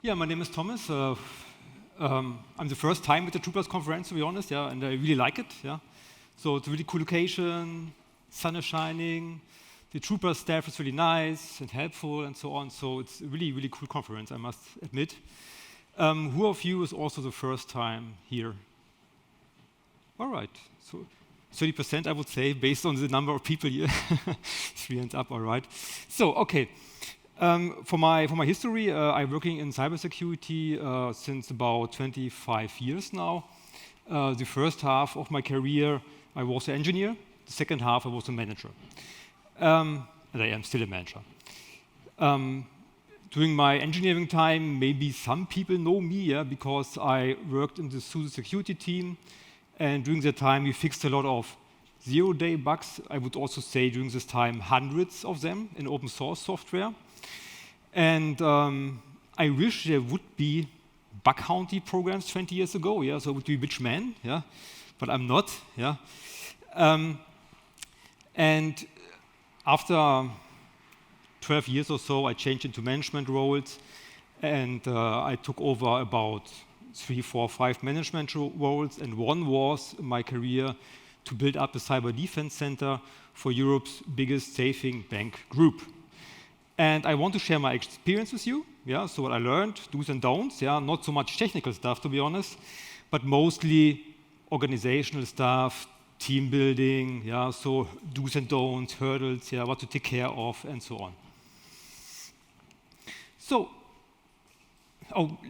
Yeah, my name is Thomas. I'm the first time at the Troopers conference, to be honest, yeah, and I really like it. Yeah, so it's a really cool location, sun is shining, the Troopers staff is really nice and helpful, and so on. So it's a really, really cool conference, I must admit. Who of you is also the first time here? All right, so 30%, I would say, based on the number of people here. 3 hands up, all right. So, okay. For my history, I'm working in cybersecurity since about 25 years now. The first half of my career, I was an engineer. The second half, I was a manager. And I am still a manager. During my engineering time, maybe some people know me, yeah, because I worked in the security team. And during that time, we fixed a lot of zero-day bugs. I would also say during this time, hundreds of them in open source software. And I wish there would be bug bounty programs 20 years ago, yeah, so I would be a rich man, yeah, but I'm not, yeah. And after 12 years or so, I changed into management roles, and I took over about 3, 4, 5 management roles, and one was in my career to build up a cyber defense center for Europe's biggest saving bank group. And I want to share my experience with you, yeah, so what I learned, do's and don'ts, yeah, not so much technical stuff, to be honest, but mostly organizational stuff, team building, yeah, so do's and don'ts, hurdles, yeah, what to take care of, and so on. So,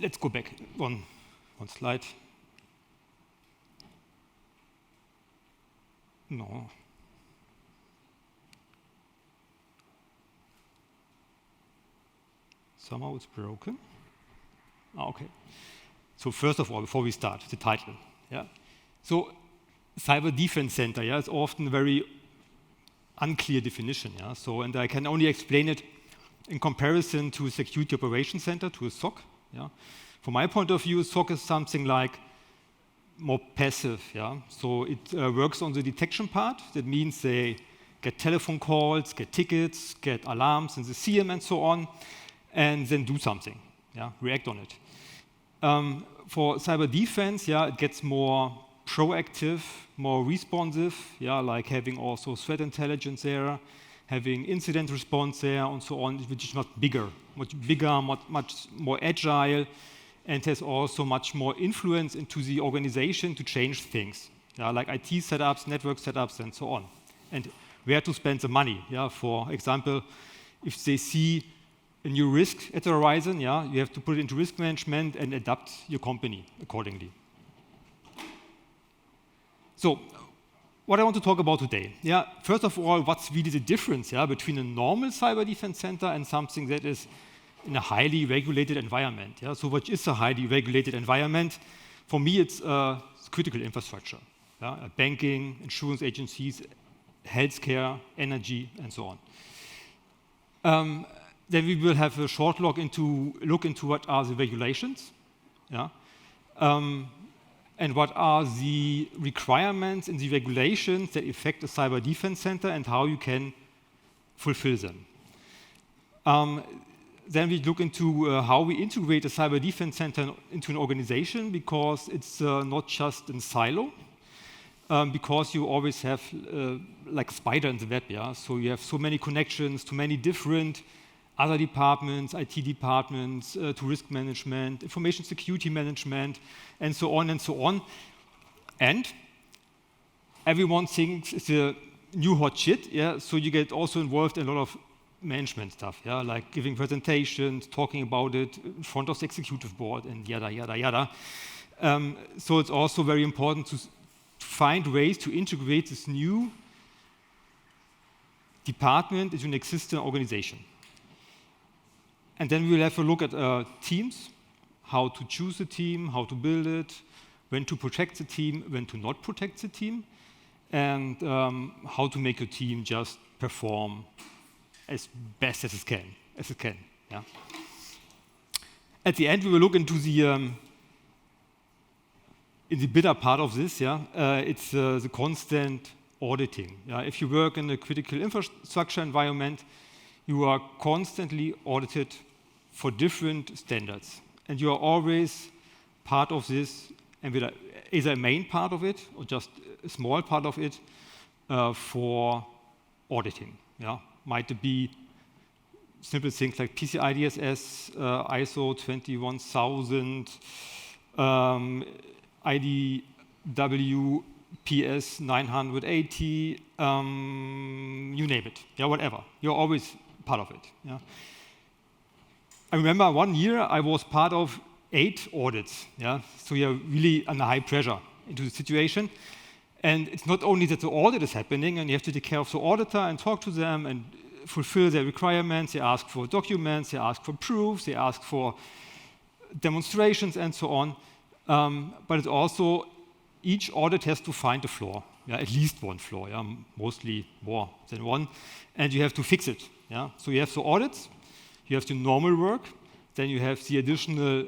let's go back one slide. No. Somehow it's broken. Okay. So first of all, before we start, the title. Yeah. So Cyber Defense Center, yeah, is often a very unclear definition. Yeah. So, and I can only explain it in comparison to a Security Operations Center, to a SOC. Yeah. From my point of view, a SOC is something like more passive. Yeah. So it works on the detection part. That means they get telephone calls, get tickets, get alarms in the CM and so on, and then do something, yeah, react on it. For cyber defense, yeah, it gets more proactive, more responsive, yeah, like having also threat intelligence there, having incident response there, and so on, which is much bigger, much more agile, and has also much more influence into the organization to change things, yeah, like IT setups, network setups, and so on. And where to spend the money, yeah, for example, if they see a new risk at the horizon, yeah, you have to put it into risk management and adapt your company accordingly. So, what I want to talk about today, yeah, first of all, what's really the difference, yeah, between a normal cyber defense center and something that is in a highly regulated environment, yeah. So, what is a highly regulated environment? For me, it's critical infrastructure, yeah, banking, insurance agencies, healthcare, energy, and so on. Then we will have a short look into what are the regulations, yeah, and what are the requirements in the regulations that affect a cyber defense center and how you can fulfill them. Then we look into how we integrate a cyber defense center into an organization, because it's not just in silo, because you always have like a spider in the web, yeah. So you have so many connections to many different other departments, IT departments, to risk management, information security management, and so on and so on. And everyone thinks it's a new hot shit, yeah, so you get also involved in a lot of management stuff, yeah, like giving presentations, talking about it in front of the executive board, and yada, yada, yada. So it's also very important to find ways to integrate this new department into an existing organization. And then we will have a look at teams, how to choose a team, how to build it, when to protect the team, when to not protect the team, and how to make your team just perform as best as it can. Yeah. At the end, we will look into the in the bitter part of this. Yeah, it's the constant auditing. Yeah? If you work in a critical infrastructure environment, you are constantly audited for different standards. and you are always part of this, and with either a main part of it or just a small part of it for auditing. Yeah? Might it be simple things like PCI DSS, ISO 21000, IDW, PS 980, you name it, yeah, whatever. You're always part of it. Yeah. I remember one year I was part of 8 audits. Yeah, so you're really under high pressure into the situation, and it's not only that the audit is happening, and you have to take care of the auditor and talk to them and fulfill their requirements. They ask for documents, they ask for proofs, they ask for demonstrations, and so on. But it's also each audit has to find a flaw, yeah, at least one flaw, yeah, mostly more than one, and you have to fix it. Yeah? So you have the audits, you have the normal work, then you have the additional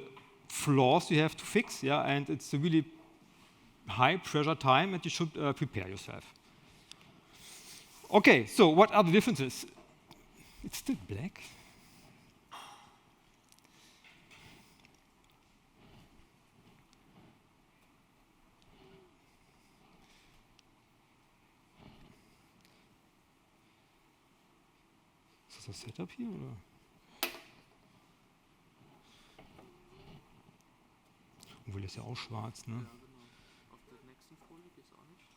flaws you have to fix, yeah, and it's a really high pressure time, and you should prepare yourself. Okay, so what are the differences? It's still black. Ist das Setup hier, oder? Obwohl, das ist ja auch schwarz, ne? Ja, genau. Auf der nächsten Folie geht es auch nicht.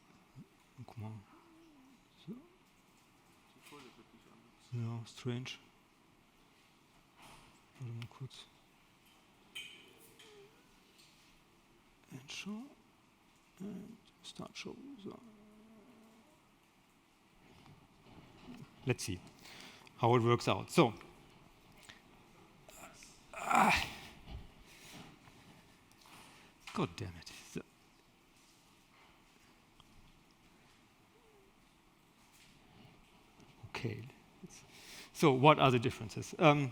Guck mal. So. Die Folie wird nicht anders. Ja, strange. Warte mal kurz. And show. And start show. So. Let's see how it works out. So. God damn it. So. Okay. So what are the differences? The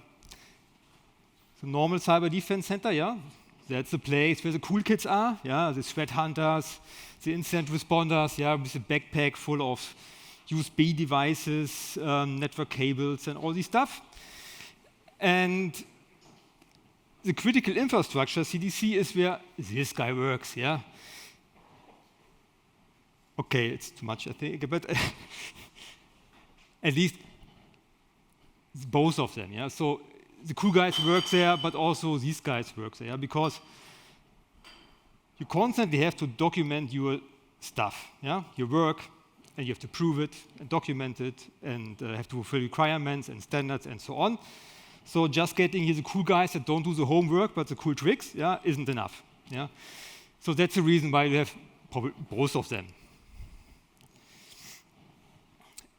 normal cyber defense center, yeah, that's the place where the cool kids are, yeah, the threat hunters, the incident responders, yeah, with a backpack full of USB devices, network cables, and all this stuff. And the critical infrastructure, CDC, is where this guy works, yeah? Okay, it's too much, I think, but at least both of them, yeah? So the cool guys work there, but also these guys work there, because you constantly have to document your stuff, yeah? Your work, and you have to prove it, and document it, and have to fulfill requirements and standards and so on. So just getting here the cool guys that don't do the homework but the cool tricks, yeah, isn't enough. Yeah? So that's the reason why you have probably both of them.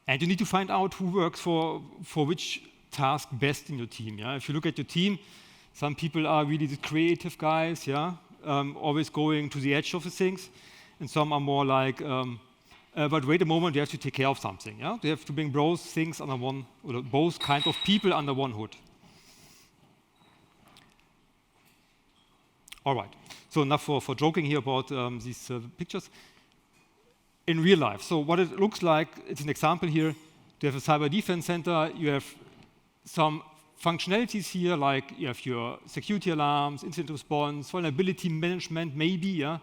And you need to find out who works for which task best in your team. Yeah? If you look at your team, some people are really the creative guys, yeah, always going to the edge of the things, and some are more like, but wait a moment, you have to take care of something. Yeah? You have to bring both things under one, or both kinds of people under one hood. All right, so enough for joking here about these pictures. In real life, so what it looks like, it's an example here. You have a cyber defense center, you have some functionalities here, like you have your security alarms, incident response, vulnerability management, maybe, yeah,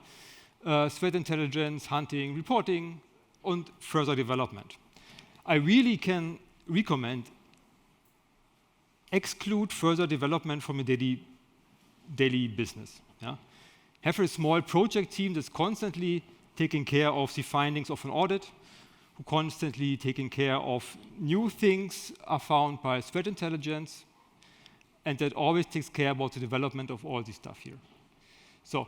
threat intelligence, hunting, reporting, and further development. I really can recommend exclude further development from a daily business. Yeah? Have a small project team that's constantly taking care of the findings of an audit, who constantly taking care of new things are found by threat intelligence, and that always takes care about the development of all this stuff here. So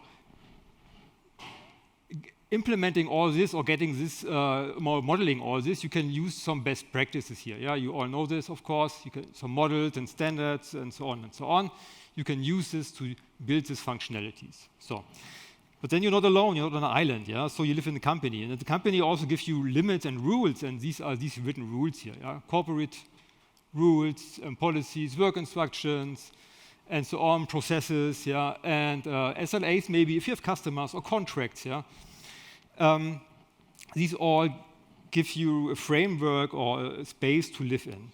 implementing all this or getting this, modeling all this, you can use some best practices here. Yeah, you all know this, of course. You can some models and standards and so on and so on. You can use this to build these functionalities. So, but then you're not alone. You're not on an island. Yeah, so you live in a company, and the company also gives you limits and rules, and these are these written rules here. Yeah, corporate rules and policies, work instructions, and so on, processes. Yeah, and SLAs maybe if you have customers or contracts. Yeah. These all give you a framework or a space to live in.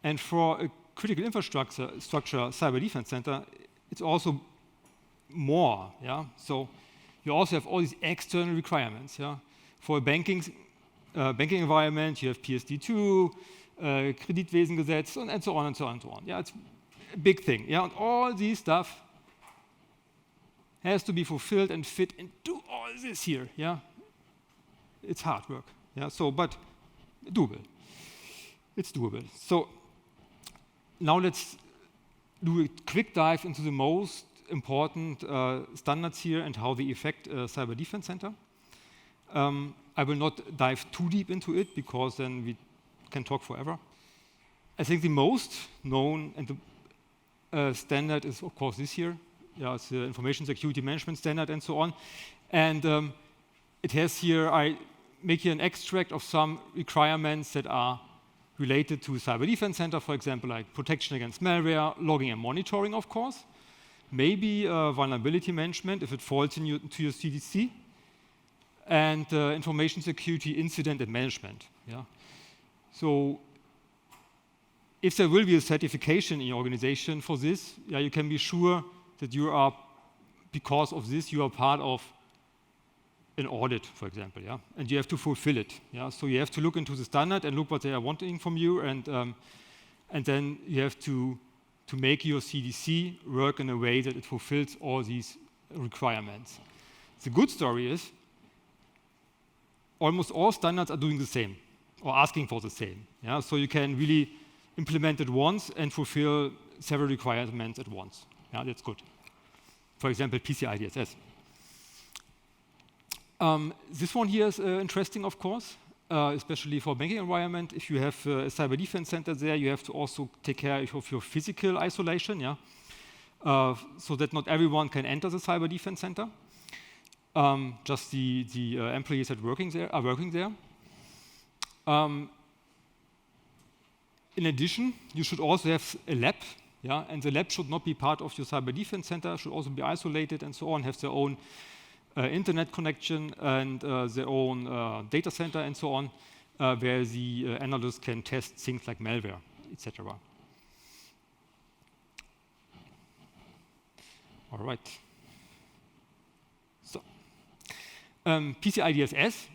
And for a critical infrastructure cyber defense center, it's also more. Yeah? So you also have all these external requirements. Yeah? For a banking environment, you have PSD2, Kreditwesengesetz, and so on and so on and so on. Yeah, it's a big thing. Yeah? And all these stuff has to be fulfilled and fit into all this here. Yeah? It's hard work. Yeah? So, but doable. It's doable. So now let's do a quick dive into the most important standards here and how they affect Cyber Defense Center. I will not dive too deep into it because then we can talk forever. I think the most known and the standard is, of course, this here. Yeah, it's the Information Security Management Standard and so on. And it has here, I make here an extract of some requirements that are related to Cyber Defense Center, for example, like protection against malware, logging and monitoring, of course. Maybe vulnerability management if it falls into your CDC. And information security incident and management. Yeah? So if there will be a certification in your organization for this, yeah, you can be sure that you are, because of this, you are part of an audit, for example, yeah, and you have to fulfill it. Yeah, so you have to look into the standard and look what they are wanting from you, and then you have to make your CDC work in a way that it fulfills all these requirements. The good story is almost all standards are doing the same or asking for the same. Yeah, so you can really implement it once and fulfill several requirements at once. Yeah, that's good. For example, PCI DSS. This one here is interesting, of course, especially for banking environment. If you have a cyber defense center there, you have to also take care of your physical isolation, yeah, so that not everyone can enter the cyber defense center. Just the employees that are working there. In addition, you should also have a lab, yeah, and the lab should not be part of your cyber defense center. Should also be isolated and so on. Have their own internet connection and their own data center and so on, where the analysts can test things like malware, etc. All right. So, PCI DSS.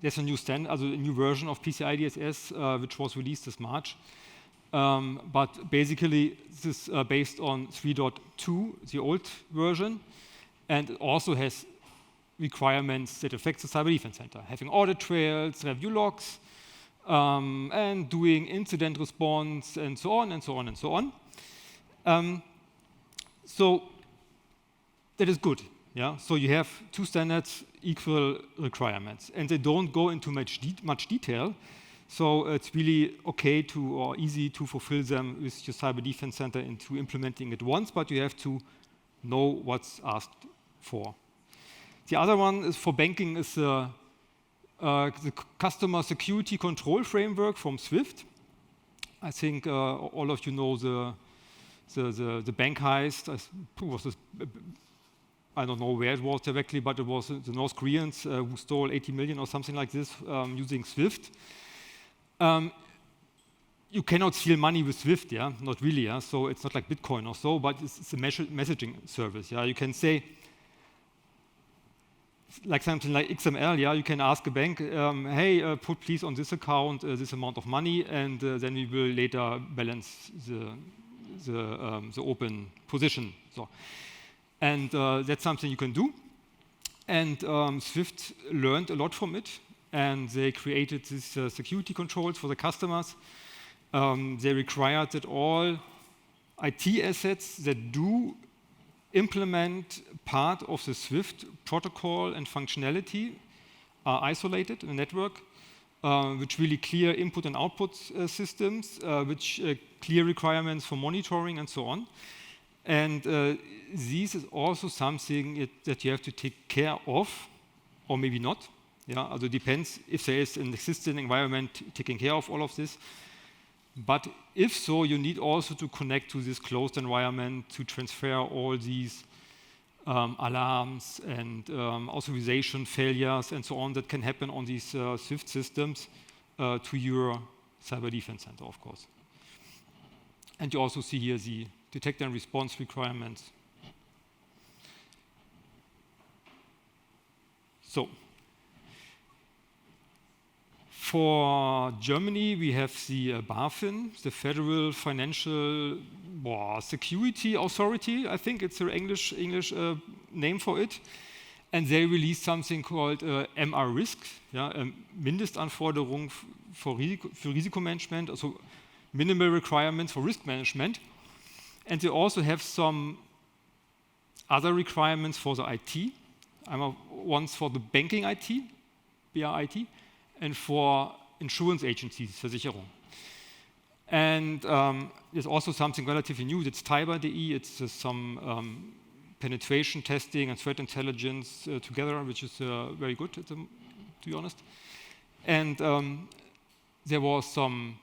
There's a new standard, a new version of PCI DSS, which was released this March. But basically, this is based on 3.2, the old version. And it also has requirements that affect the Cyber Defense Center, having audit trails, review logs, and doing incident response, and so on, and so on, and so on. So that is good. Yeah? So you have two standards, equal requirements, and they don't go into much detail. So it's really okay or easy to fulfill them with your Cyber Defense Center into implementing it once, but you have to know what's asked for. The other one is for banking is the Customer Security Control Framework from SWIFT. I think all of you know the bank heist. I don't know where it was directly, but it was the North Koreans who stole 80 million or something like this using SWIFT. You cannot steal money with SWIFT, yeah, not really, yeah. So it's not like Bitcoin or so, but it's a messaging service, yeah. You can say, like something like XML, yeah, you can ask a bank, hey, put please on this account this amount of money, and then we will later balance the open position. So, and that's something you can do. And SWIFT learned a lot from it, and they created these security controls for the customers. They required that all IT assets that do implement part of the SWIFT protocol and functionality are isolated in a network, which really clear input and output systems, which clear requirements for monitoring and so on. And this is also something that you have to take care of, or maybe not. Yeah, also depends if there is an existing environment taking care of all of this. But if so, you need also to connect to this closed environment to transfer all these alarms and authorization failures and so on that can happen on these SWIFT systems to your Cyber Defense Center, of course. And you also see here the detect and response requirements So, for Germany, we have the BaFin, the Federal Financial Security Authority. I think it's their English name for it. And they released something called MR-Risk, Mindestanforderungen für Risikomanagement, also minimal requirements for risk management. And they also have some other requirements for the IT. One's for the banking IT, BRIT, and for insurance agencies, Versicherung. And there's also something relatively new, that's Cyber.de. It's some penetration testing and threat intelligence together, which is very good, to be honest. And there are some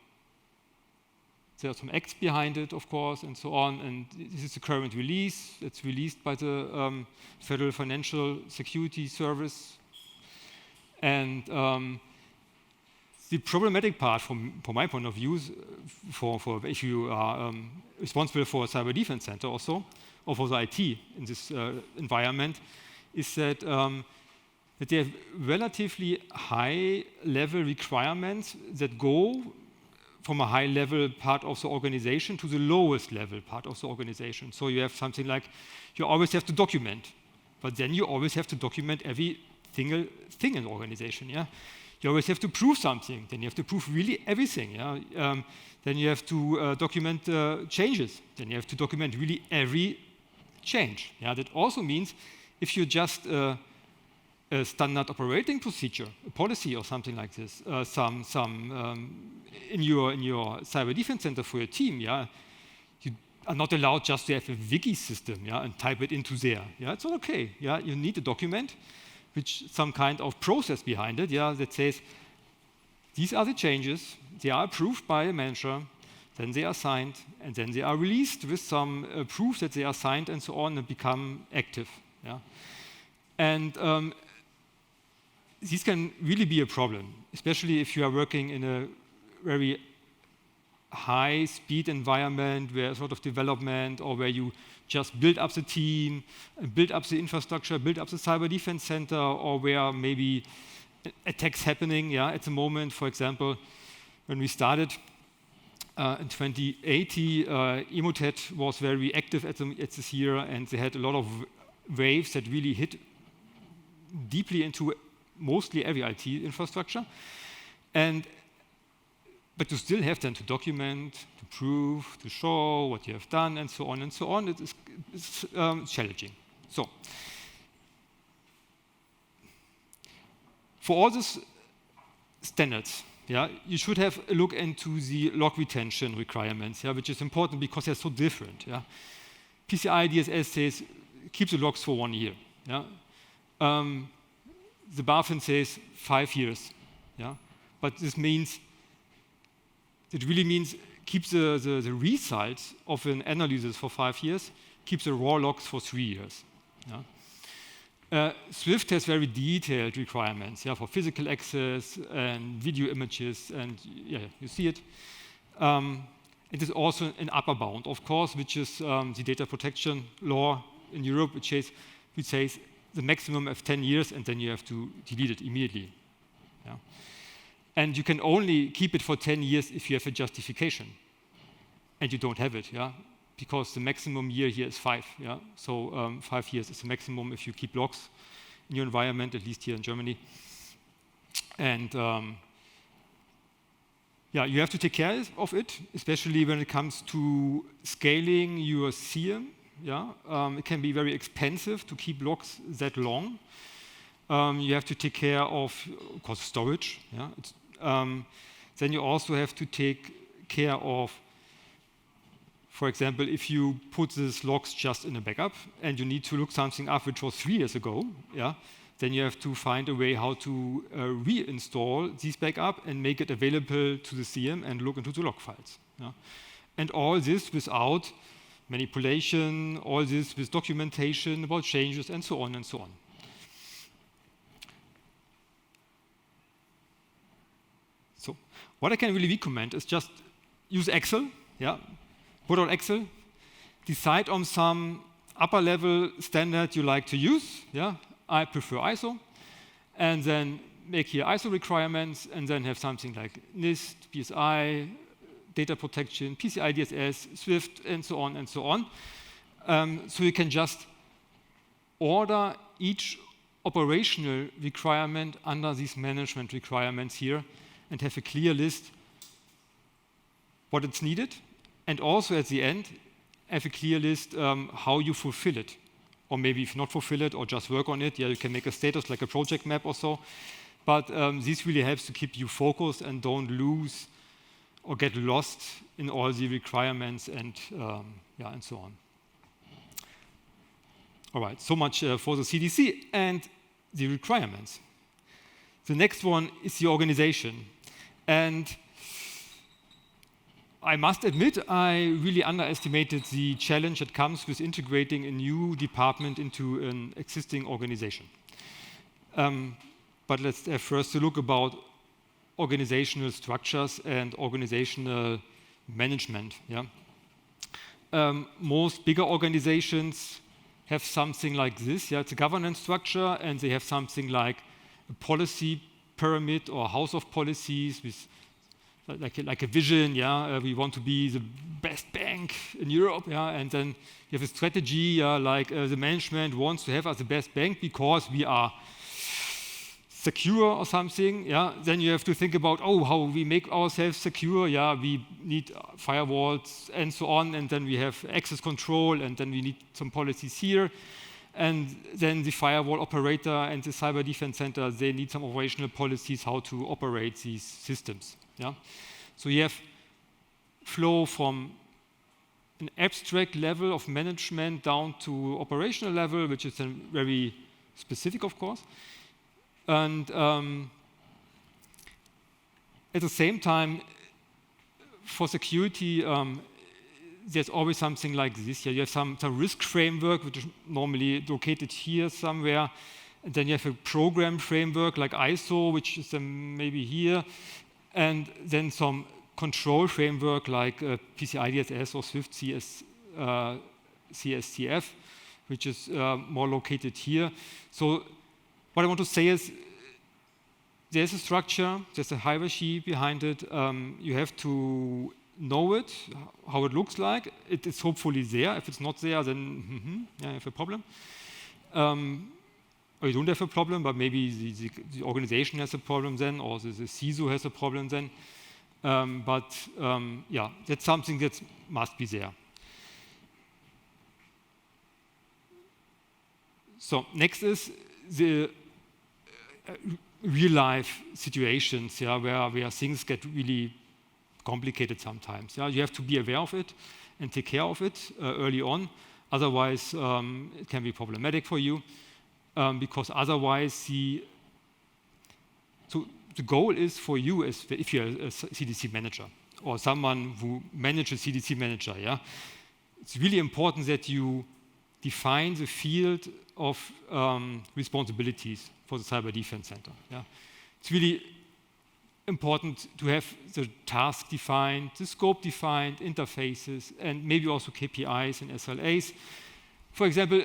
acts behind it, of course, and so on. And this is the current release. It's released by the Federal Financial Security Service. And the problematic part, from my point of view, for if you are responsible for a cyber defense center also, or for the IT in this environment, is that they have relatively high-level requirements that go from a high-level part of the organization to the lowest level part of the organization. So you have something like, you always have to document, but then you always have to document every single thing in the organization. Yeah? You always have to prove something, then you have to prove really everything. Yeah? Then you have to document changes, then you have to document really every change. Yeah? That also means if you just a standard operating procedure, a policy or something like this, in your cyber defense center for your team, yeah, you are not allowed just to have a wiki system, yeah, and type it into there. Yeah, it's all okay. Yeah, you need a document, which some kind of process behind it, yeah, that says these are the changes, they are approved by a manager, then they are signed, and then they are released with some proof that they are signed and so on and become active. Yeah? And these can really be a problem, especially if you are working in a very high-speed environment where sort of development or where you just build up the team, build up the infrastructure, build up the cyber defense center, or where maybe attacks happening. Yeah, at the moment, for example, when we started in 2080, Emotet was very active at this year, and they had a lot of waves that really hit deeply into mostly every IT infrastructure. But you still have then to document, to prove, to show what you have done, and so on and so on. It's challenging. So, for all these standards, yeah, you should have a look into the log retention requirements, yeah, which is important because they're so different. Yeah. PCI DSS says keep the logs for 1 year. Yeah. The BaFin says 5 years. Yeah. But this means, it really means keep the results of an analysis for 5 years, keep the raw logs for 3 years. Yeah. Swift has very detailed requirements, yeah, for physical access and video images, and yeah, you see it. It is also an upper bound, of course, which is the data protection law in Europe, which says the maximum of 10 years, and then you have to delete it immediately. Yeah. And you can only keep it for 10 years if you have a justification, and you don't have it, yeah, because the maximum year here is 5. Yeah, so 5 years is the maximum if you keep logs in your environment, at least here in Germany. And yeah, you have to take care of it, especially when it comes to scaling your SIEM. Yeah, it can be very expensive to keep logs that long. You have to take care of course, storage. Yeah, then you also have to take care of, for example, if you put these logs just in a backup and you need to look something up which was 3 years ago, yeah, then you have to find a way how to reinstall these backup and make it available to the SIEM and look into the log files. Yeah. And all this without manipulation, all this with documentation about changes and so on and so on. So what I can really recommend is just use Excel, yeah. Put on Excel, decide on some upper level standard you like to use. Yeah, I prefer ISO. and then make here ISO requirements, and then have something like NIST, PSI, data protection, PCI DSS, Swift, and so on and so on. So you can just order each operational requirement under these management requirements here and have a clear list what it's needed, and also at the end have a clear list how you fulfill it. Or maybe if not fulfill it or just work on it, yeah, you can make a status like a project map or so. But this really helps to keep you focused and don't lose or get lost in all the requirements and and so on. All right, so much for the CDC and the requirements. The next one is the organization. And I must admit, I really underestimated the challenge that comes with integrating a new department into an existing organization. But let's have first a look about organizational structures and organizational management. Yeah? Most bigger organizations have something like this. Yeah? It's a governance structure, and they have something like a policy pyramid or house of policies with like a vision, yeah, we want to be the best bank in Europe, yeah, and then you have a strategy, like the management wants to have us the best bank because we are secure or something, yeah. Then you have to think about, how we make ourselves secure, yeah, we need firewalls and so on, and then we have access control, and then we need some policies here, and then the firewall operator and the cyber defense center, they need some operational policies how to operate these systems. Yeah? So you have flow from an abstract level of management down to operational level, which is then very specific, of course. And at the same time, for security, there's always something like this. Yeah? You have some risk framework, which is normally located here somewhere. And then you have a program framework like ISO, which is maybe here. And then some control framework like PCI DSS or Swift CSTF, which is more located here. So what I want to say is there's a structure, there's a hierarchy behind it. You have to know it, how it looks like. It is hopefully there. If it's not there, then you have a problem. Or you don't have a problem, but maybe the organization has a problem then, or the CISO has a problem then. That's something that must be there. So next is the real-life situations, yeah, where things get really complicated sometimes. Yeah? You have to be aware of it and take care of it early on. Otherwise, it can be problematic for you. Because otherwise, the goal is for you, if you're a CDC manager or someone who manages CDC manager, yeah, it's really important that you define the field of responsibilities for the Cyber Defense Center. Yeah. It's really important to have the task defined, the scope defined, interfaces, and maybe also KPIs and SLAs. For example,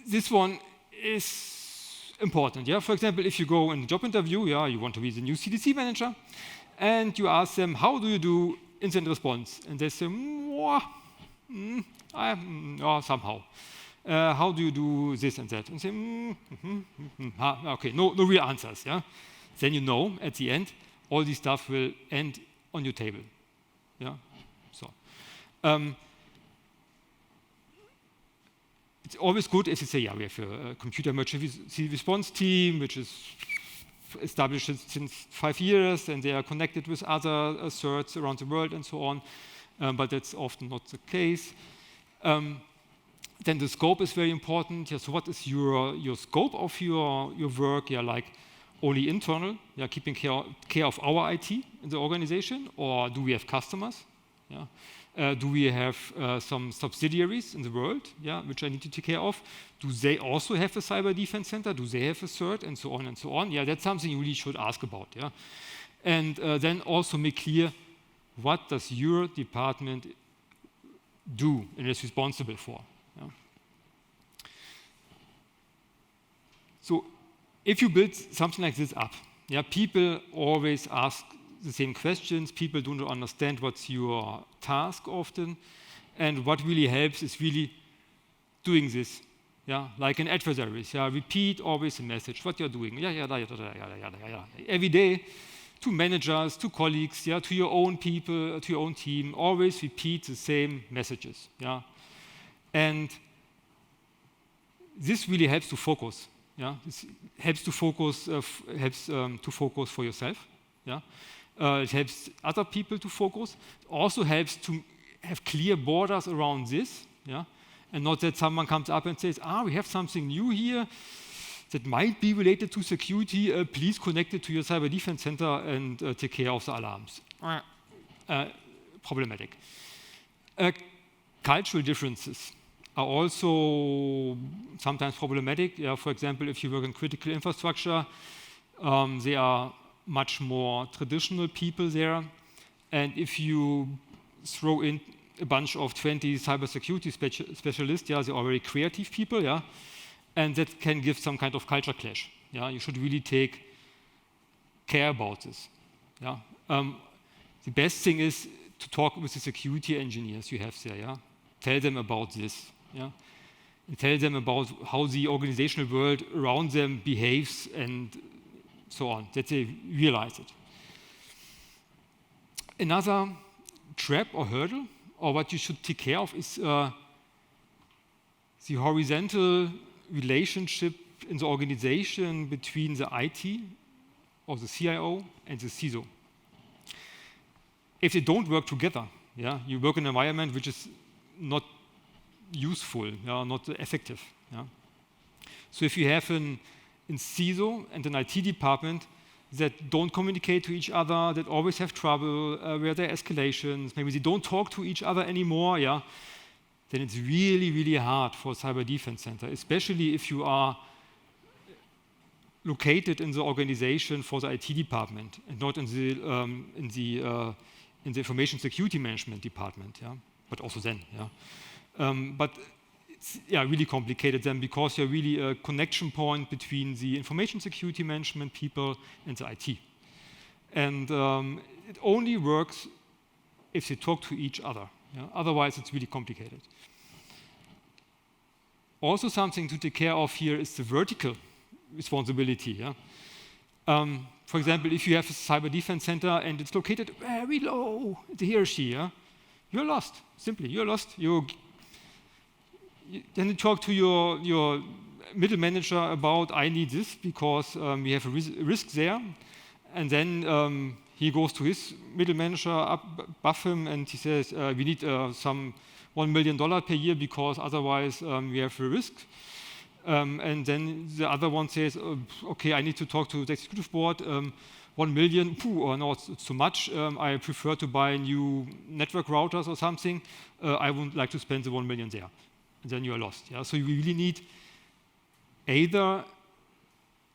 this one is important. Yeah? For example, if you go in a job interview, yeah, you want to be the new CDC manager, and you ask them, how do you do incident response? And they say, somehow. How do you do this and that? And say, okay, no real answers. Yeah? Then you know at the end, all this stuff will end on your table. Yeah? So. It's always good if you say, yeah, we have a computer emergency response team, which is established since 5 years, and they are connected with other certs around the world and so on, but that's often not the case. Then the scope is very important. Yeah, so what is your scope of your work? Yeah, like only internal, yeah, keeping care of our IT in the organization, or do we have customers? Yeah. Do we have some subsidiaries in the world, yeah, which I need to take care of? Do they also have a cyber defense center? Do they have a cert? And so on and so on. Yeah, that's something you really should ask about. Yeah, and then also make clear what does your department do and is responsible for. Yeah? So if you build something like this up, yeah, people always ask the same questions. People do not understand what's your task often, and what really helps is really doing this, yeah, like in adversaries. Yeah, repeat always the message, what you're doing, every day, to managers, to colleagues, yeah, to your own people, to your own team. Always repeat the same messages, yeah, and this really helps to focus. Yeah, this helps to focus. To focus for yourself. Yeah, it helps other people to focus. It also helps to have clear borders around this. Yeah, and not that someone comes up and says, we have something new here that might be related to security. Please connect it to your cyber defense center and take care of the alarms. Problematic. Cultural differences are also sometimes problematic. Yeah, for example, if you work in critical infrastructure, there are much more traditional people there. And if you throw in a bunch of 20 cybersecurity specialists, yeah, they're already creative people, yeah, and that can give some kind of culture clash. Yeah, you should really take care about this. Yeah, the best thing is to talk with the security engineers you have there. Yeah, tell them about this. Yeah, and tell them about how the organizational world around them behaves and so on, that they realize it. Another trap or hurdle, or what you should take care of, is the horizontal relationship in the organization between the IT or the CIO and the CISO. If they don't work together, yeah, you work in an environment which is not useful, yeah, not effective. Yeah. So if you have an CISO and an IT department that don't communicate to each other, that always have trouble, where there are escalations, maybe they don't talk to each other anymore, yeah, then it's really, really hard for a cyber defense center, especially if you are located in the organization for the IT department and not in the information security management department, yeah, but also then, yeah. But it's really complicated then, because you're really a connection point between the information security management people and the IT. And it only works if they talk to each other. Yeah? Otherwise, it's really complicated. Also, something to take care of here is the vertical responsibility. Yeah? For example, if you have a cyber defense center and it's located very low, the hierarchy, yeah? You're lost. Simply, you're lost. Then you talk to your middle manager about, I need this because we have a risk there. And then he goes to his middle manager above him and he says, we need some $1 million per year because otherwise we have a risk. And then the other one says, okay, I need to talk to the executive board. 1 million, no, it's too much. I prefer to buy new network routers or something. I wouldn't like to spend the 1 million there. And then you are lost. Yeah? So you really need either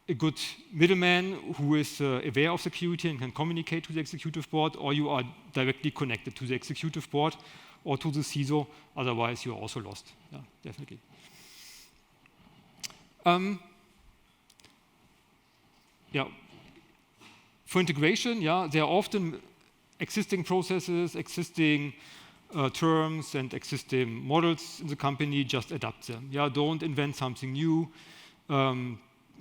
a good middleman who is aware of security and can communicate to the executive board, or you are directly connected to the executive board or to the CISO. Otherwise, you are also lost. Yeah, definitely. For integration, yeah, there are often existing processes, existing terms, and existing models in the company. Just adapt them. Yeah, don't invent something new,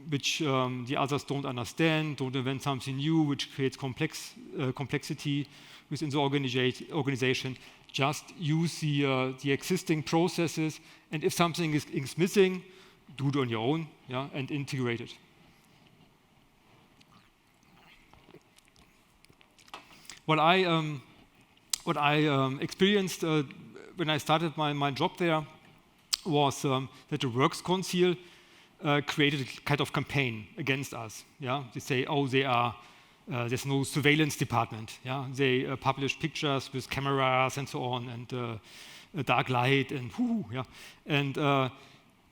which the others don't understand. Don't invent something new, which creates complexity within the organization. Just use the existing processes, and if something is missing, do it on your own, yeah, and integrate it. What I experienced when I started my job there was that the Works Council created a kind of campaign against us. Yeah, they say, oh, there's no surveillance department. Yeah, they publish pictures with cameras and so on, and a dark light, and yeah, and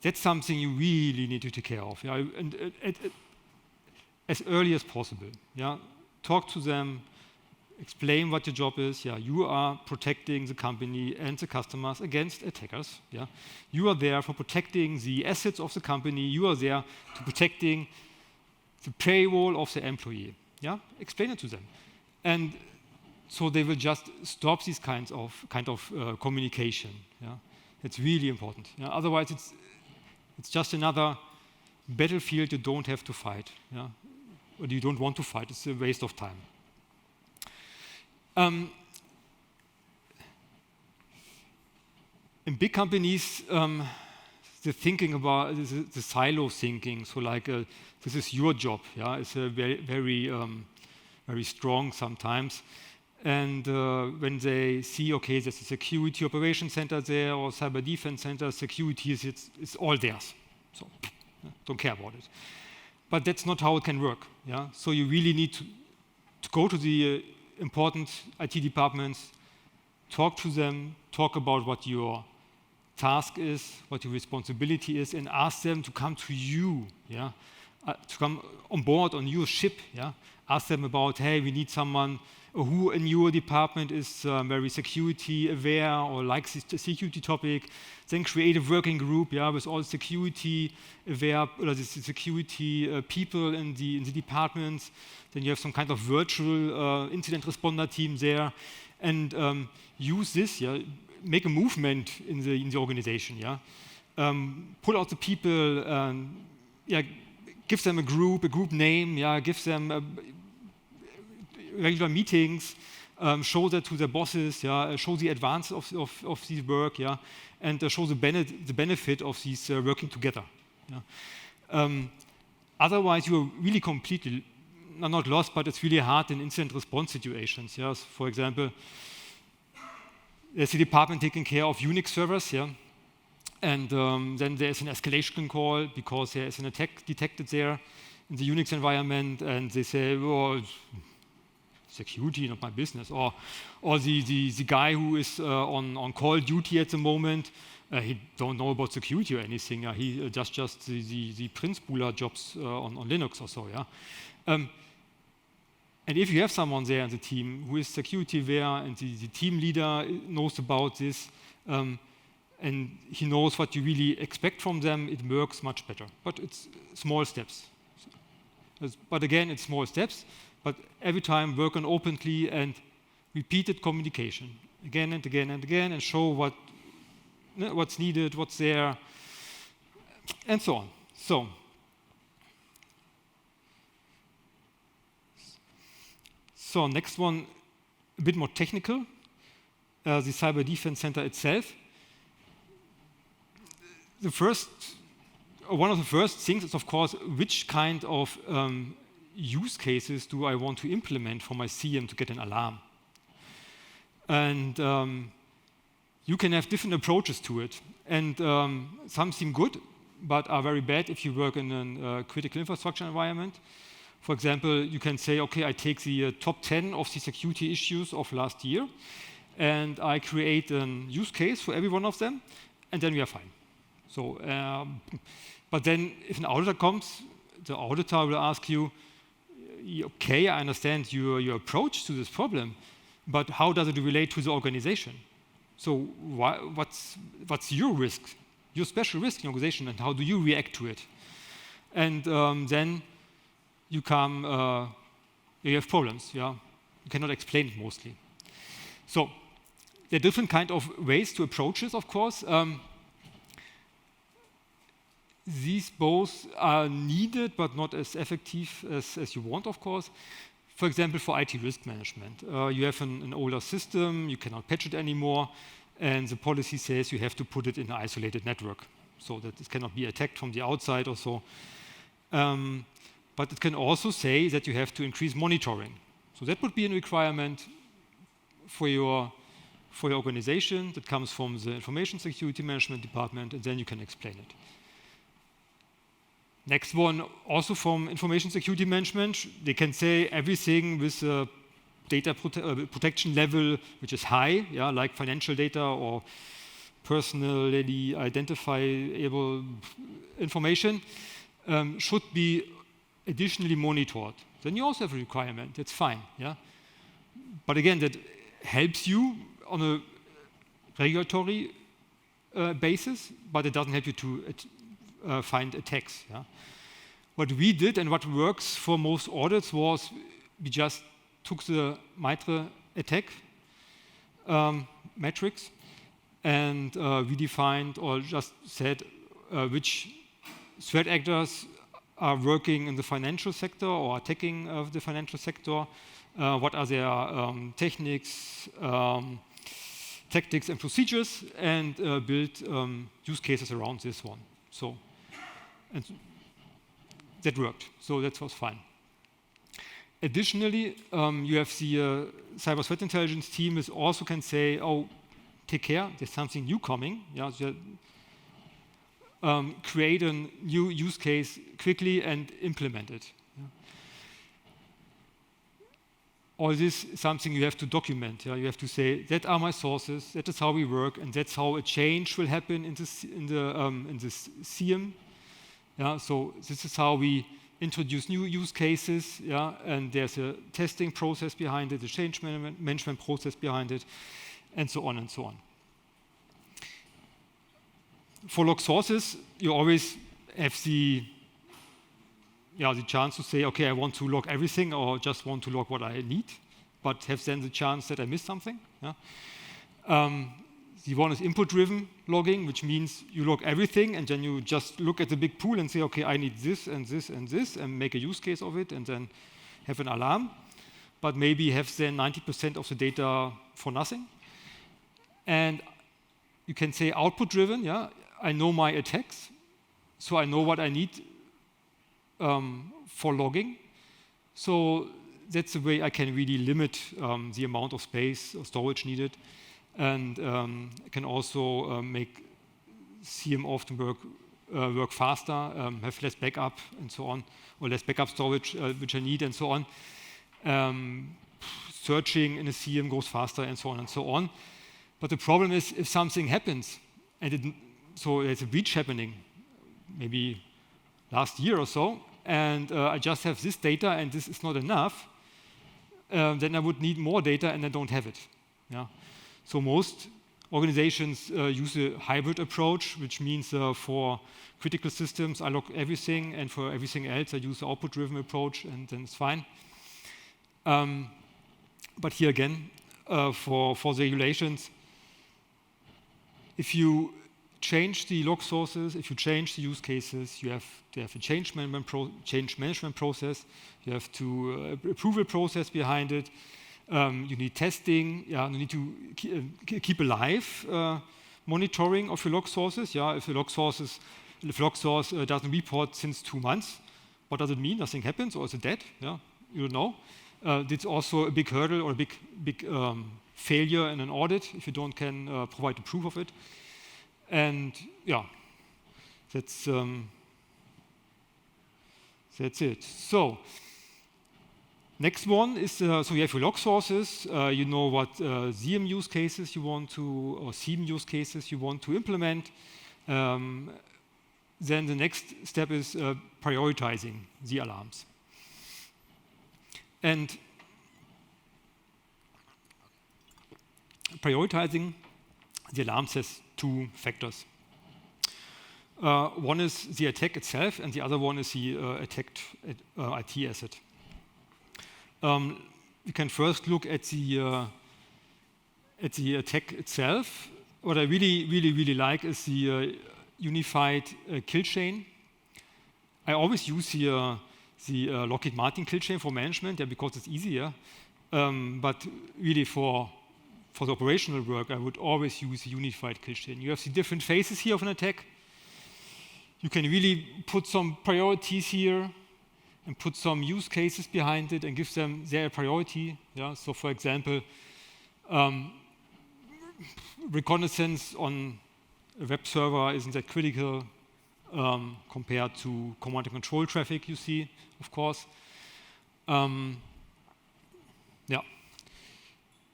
that's something you really need to take care of. Yeah, and as early as possible. Yeah, talk to them. Explain what your job is. Yeah, you are protecting the company and the customers against attackers. Yeah, you are there for protecting the assets of the company. You are there to protecting the payroll of the employee. Yeah, explain it to them, and so they will just stop these kind of communication. Yeah, it's really important. Yeah? Otherwise, it's just another battlefield you don't have to fight. Yeah, or you don't want to fight. It's a waste of time. In big companies, the thinking about the silo thinking, so like this is your job, yeah, it's very, very, very strong sometimes. And when they see, okay, there's a security operation center there or cyber defense center, security is all theirs, so don't care about it. But that's not how it can work. Yeah, so you really need to go to the important IT departments, talk to them, talk about what your task is, what your responsibility is, and ask them to come to you, yeah, to come on board on your ship, yeah. Ask them about, hey, we need someone who in your department is very security aware or likes the security topic. Then create a working group, yeah, with all security aware or the security people in the departments. Then you have some kind of virtual incident responder team there, and use this, yeah. Make a movement in the organization, yeah. Pull out the people, yeah. Give them a group name, yeah. Give them regular meetings. Show that to their bosses, yeah. Show the advance of this work, yeah, and show the benefit of these working together. Yeah. Otherwise, you are really completely not lost, but it's really hard in incident response situations. Yeah. So for example, there's a department taking care of Unix servers, yeah, and then there's an escalation call because there is an attack detected there in the Unix environment, and they say, "Oh, security, not my business," or the guy who is on call duty at the moment, he don't know about security or anything. He just the Prinzbuller jobs on Linux or so, yeah. And if you have someone there in the team who is security aware and the team leader knows about this, and he knows what you really expect from them, it works much better. But it's small steps. But again, it's small steps, but every time work on openly and repeated communication again and again and again, and show what's needed, what's there, and so on. So next one, a bit more technical, the Cyber Defense Center itself. One of the first things is, of course, which kind of use cases do I want to implement for my CM to get an alarm? And you can have different approaches to it. And some seem good, but are very bad if you work in a critical infrastructure environment. For example, you can say, okay, I take the top 10 of the security issues of last year, and I create a use case for every one of them, and then we are fine. So, but then if an auditor comes, the auditor will ask you, okay, I understand your approach to this problem, but how does it relate to the organization? So what's your risk, your special risk in the organization, and how do you react to it? And then you you have problems, yeah? You cannot explain it mostly. So there are different kind of ways to approach this, of course. These both are needed, but not as effective as you want, of course. For example, for IT risk management, you have an older system, you cannot patch it anymore, and the policy says you have to put it in an isolated network so that it cannot be attacked from the outside or so. But it can also say that you have to increase monitoring. So that would be a requirement for your organization that comes from the information security management department, and then you can explain it. Next one, also from information security management, they can say everything with a data protection level which is high, yeah, like financial data or personally identifiable information, should be additionally monitored. Then you also have a requirement, that's fine, yeah. But again, that helps you on a regulatory basis, but it doesn't help you to find attacks. Yeah? What we did and what works for most audits was we just took the MITRE attack metrics and we defined or just said which threat actors are working in the financial sector or attacking the financial sector, what are their techniques, tactics and procedures, and build use cases around this one. So, and that worked, so that was fine. Additionally, you have the cyber threat intelligence team is also can say, oh, take care, there's something new coming. Yeah, so, create a new use case quickly and implement it. Yeah. All this is something you have to document. Yeah? You have to say, that are my sources, that is how we work, and that's how a change will happen in the CM. Yeah? So this is how we introduce new use cases, yeah? And there's a testing process behind it, a change management process behind it, and so on and so on. For log sources, you always have the chance to say, okay, I want to log everything or just want to log what I need, but have then the chance that I missed something. Yeah? The one is input-driven logging, which means you log everything and then you just look at the big pool and say, okay, I need this and this and this, and make a use case of it and then have an alarm, but maybe have then 90% of the data for nothing. And you can say output-driven, yeah, I know my attacks, so I know what I need for logging. So that's the way I can really limit the amount of space or storage needed, and I can also make CM often work faster, have less backup and so on, or less backup storage which I need and so on. Searching in a CM goes faster and so on and so on. But the problem is if something happens and so there's a breach happening, maybe last year or so, and I just have this data and this is not enough, then I would need more data and I don't have it. Yeah? So most organizations use a hybrid approach, which means for critical systems I log everything, and for everything else I use the output-driven approach, and then it's fine. But here again, for the regulations, if you change the log sources, if you change the use cases, you have to have a change management process, you have to approval process behind it, you need testing, yeah, you need to keep alive monitoring of your log sources. Yeah, if the log source doesn't report since 2 months, what does it mean? Nothing happens, or is it dead? Yeah, you don't know. It's also a big hurdle or a big failure in an audit if you don't can provide the proof of it. And yeah, that's it. So next one is so you have your log sources. You know what ZM use cases you want to, or CM use cases you want to implement. Then the next step is prioritizing the alarms. And prioritizing the alarms has 2 factors. One is the attack itself, and the other one is the attacked IT asset. We can first look at the attack itself. What I really like is the unified kill chain. I always use the Lockheed Martin kill chain for management, yeah, because it's easier. But really for the operational work, I would always use a unified kill chain. You have the different phases here of an attack. You can really put some priorities here and put some use cases behind it and give them their priority. Yeah? So for example, reconnaissance on a web server isn't that critical compared to command and control traffic you see, of course. Yeah.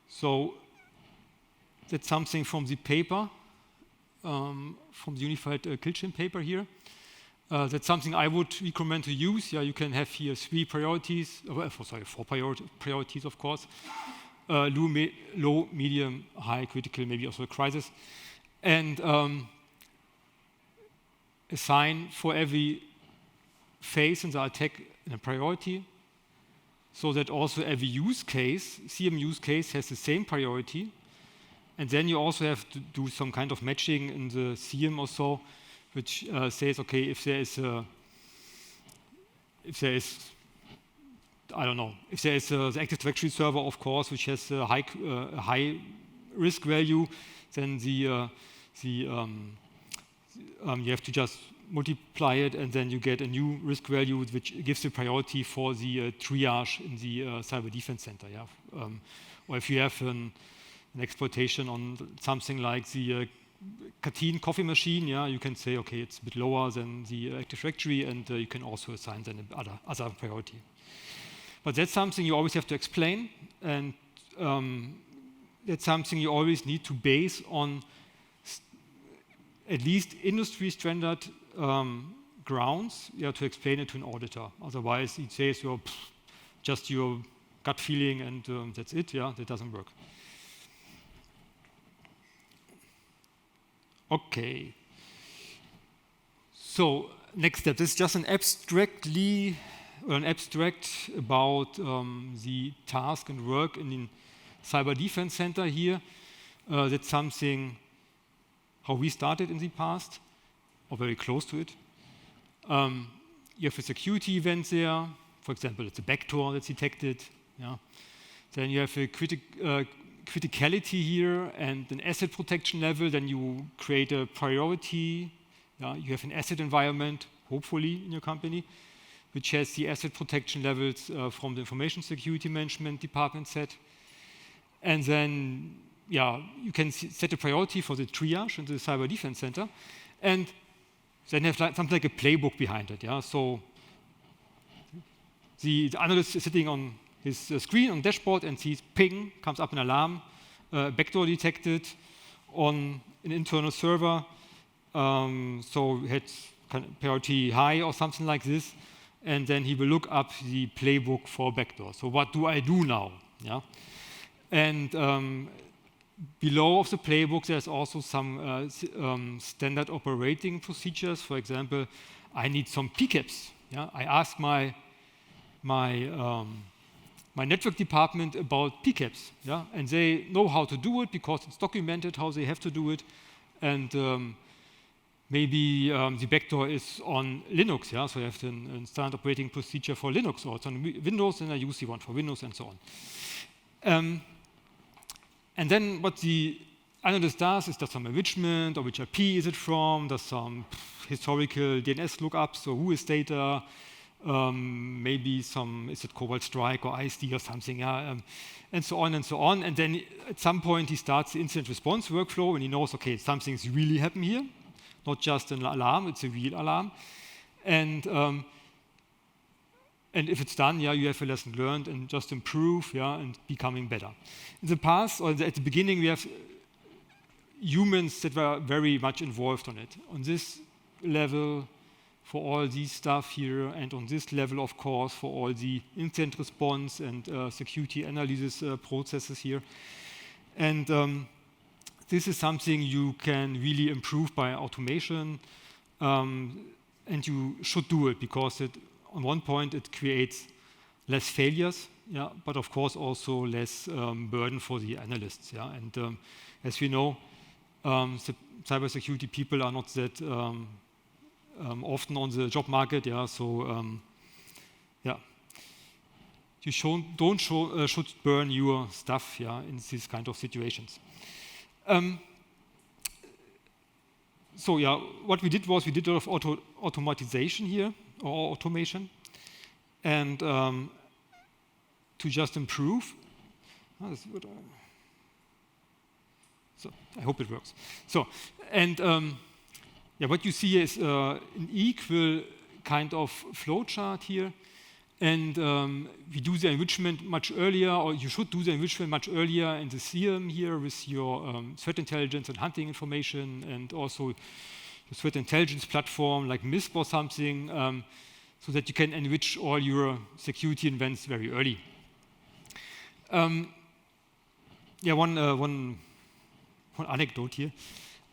So that's something from the paper, from the unified kill chain paper here. That's something I would recommend to use. Yeah, you can have here 3 priorities, 4 priorities, of course. Low, medium, high, critical, maybe also a crisis. And assign for every phase in the attack in a priority, so that also every use case, CM use case, has the same priority. And then you also have to do some kind of matching in the CM or so, which says, okay, if there is the Active Directory server, of course, which has a high risk value, then you have to just multiply it, and then you get a new risk value, which gives the priority for the triage in the cyber defense center. Yeah? Or if you have an exploitation on something like the canteen coffee machine, yeah, you can say, okay, it's a bit lower than the Active Directory, and you can also assign then other priority. But that's something you always have to explain, and that's something you always need to base on at least industry standard grounds, yeah, to explain it to an auditor. Otherwise, it says just your gut feeling and that's it. Yeah, that doesn't work. Okay. So next step. This is just an abstract about the task and work in the Cyber Defense Center here. That's something how we started in the past, or very close to it. You have a security event there. For example, it's a backdoor that's detected. Yeah. Then you have a criticality here and an asset protection level. Then you create a priority. Yeah. You have an asset environment, hopefully, in your company, which has the asset protection levels from the information security management department set. And then, yeah, you can set a priority for the triage in the Cyber Defense Center, and then have something like a playbook behind it. Yeah, so the analyst is sitting on his screen on dashboard and sees ping, comes up an alarm, backdoor detected on an internal server. So it's kind of priority high or something like this, and then he will look up the playbook for backdoor. So what do I do now? Yeah, and below of the playbook, there's also some standard operating procedures. For example, I need some PCAPs. Yeah? I ask my network department about PCAPs, yeah? And they know how to do it because it's documented how they have to do it. And maybe the backdoor is on Linux, yeah? So you have a standard operating procedure for Linux, or it's on Windows, and I use the one for Windows, and so on. And then what the analyst does is some enrichment, or which IP is it from, does some historical DNS lookups, so who is data, maybe some, is it Cobalt Strike or ISD or something, yeah, and so on and so on. And then at some point he starts the incident response workflow, and he knows, okay, something's really happened here, not just an alarm, it's a real alarm. And if it's done, yeah, you have a lesson learned and just improve, yeah, and becoming better. In the past, or at the beginning, we have humans that were very much involved on it. On this level, for all these stuff here, and on this level, of course, for all the incident response and security analysis processes here. And this is something you can really improve by automation, and you should do it because on one point, it creates less failures, yeah, but of course also less burden for the analysts. Yeah? And as we know, cybersecurity people are not that often on the job market. Yeah? So yeah, you should burn your stuff, yeah, in these kind of situations. So yeah, what we did was we did a lot of automatization here, or automation, and to just improve. So I hope it works. So, and yeah, what you see is an equal kind of flowchart here, and we do the enrichment much earlier, or you should do the enrichment much earlier in the CM here with your threat intelligence and hunting information, and also the threat intelligence platform like MISP or something, so that you can enrich all your security events very early. Yeah, one anecdote here.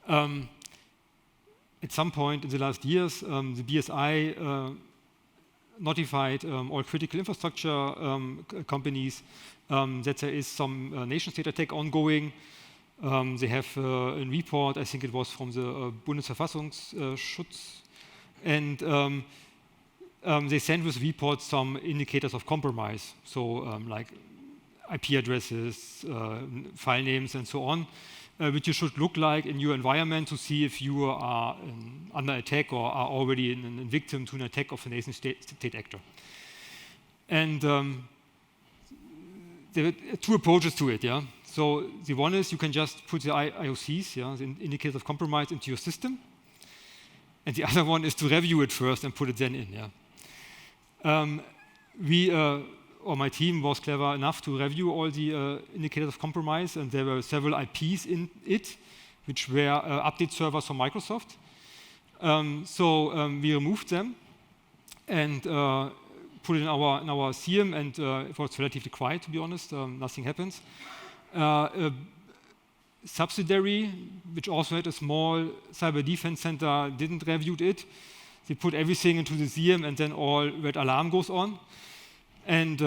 At some point in the last years, the BSI notified all critical infrastructure companies that there is some nation-state attack ongoing. They have a report, I think it was from the Bundesverfassungsschutz, and they send with report some indicators of compromise, so like IP addresses, file names, and so on, which you should look like in your environment to see if you are under attack or are already a victim to an attack of a nation-state actor. And there are two approaches to it. Yeah. So the one is you can just put the IOCs, yeah, the indicators of compromise, into your system, and the other one is to review it first and put it then in. Yeah. Or my team was clever enough to review all the indicators of compromise, and there were several IPs in it, which were update servers from Microsoft. So we removed them and put it in our CM, and it was relatively quiet, to be honest. Nothing happens. A subsidiary, which also had a small cyber defense center, didn't review it. They put everything into the CM, and then all red alarm goes on. And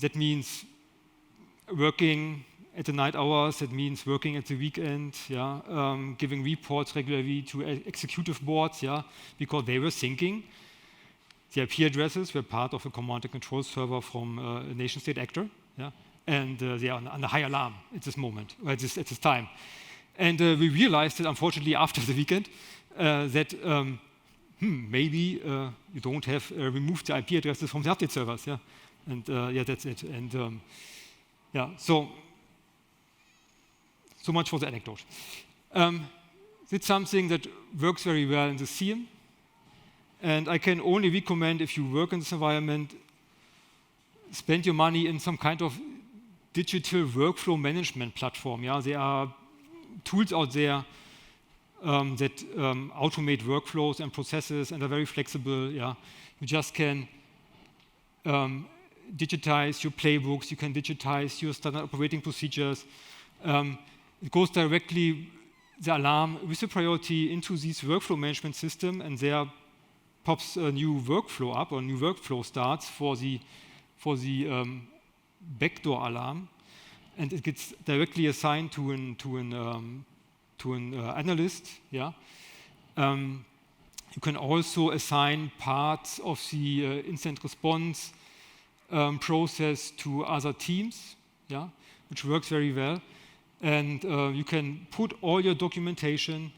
that means working at the night hours, that means working at the weekend, yeah, giving reports regularly to executive boards, yeah, because they were thinking the IP addresses were part of a command and control server from a nation-state actor, yeah, and they are under high alarm at this moment, or at this time. And we realized that, unfortunately, after the weekend, that maybe you don't have removed the IP addresses from the update servers, yeah. And yeah, that's it. And yeah, so much for the anecdote. It's something that works very well in the CM, and I can only recommend, if you work in this environment, spend your money in some kind of digital workflow management platform. Yeah, there are tools out there that automate workflows and processes and are very flexible. Yeah, you just can digitize your playbooks, you can digitize your standard operating procedures. It goes directly, the alarm with the priority, into this workflow management system, and there pops a new workflow up, or a new workflow starts for the backdoor alarm, and it gets directly assigned to an analyst. Yeah. You can also assign parts of the incident response process to other teams, yeah, which works very well. And you can put all your documentation,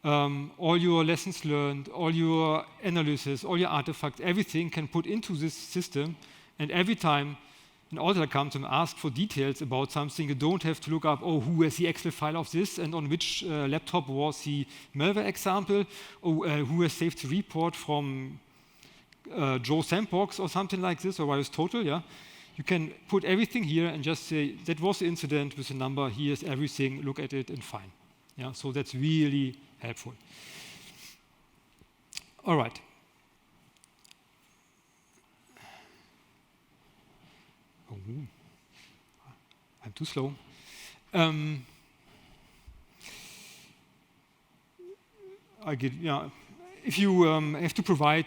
all your lessons learned, all your analysis, all your artifacts, everything can put into this system. And every time an auditor comes and asks for details about something, you don't have to look up, oh, who has the Excel file of this, and on which laptop was the malware example, or who has saved the report from Joe Sandbox or something like this, or Virus Total. Yeah, you can put everything here and just say that was the incident with a number. Here's everything. Look at it and fine. Yeah, so that's really helpful. All right. Oh, I'm too slow. If you have to provide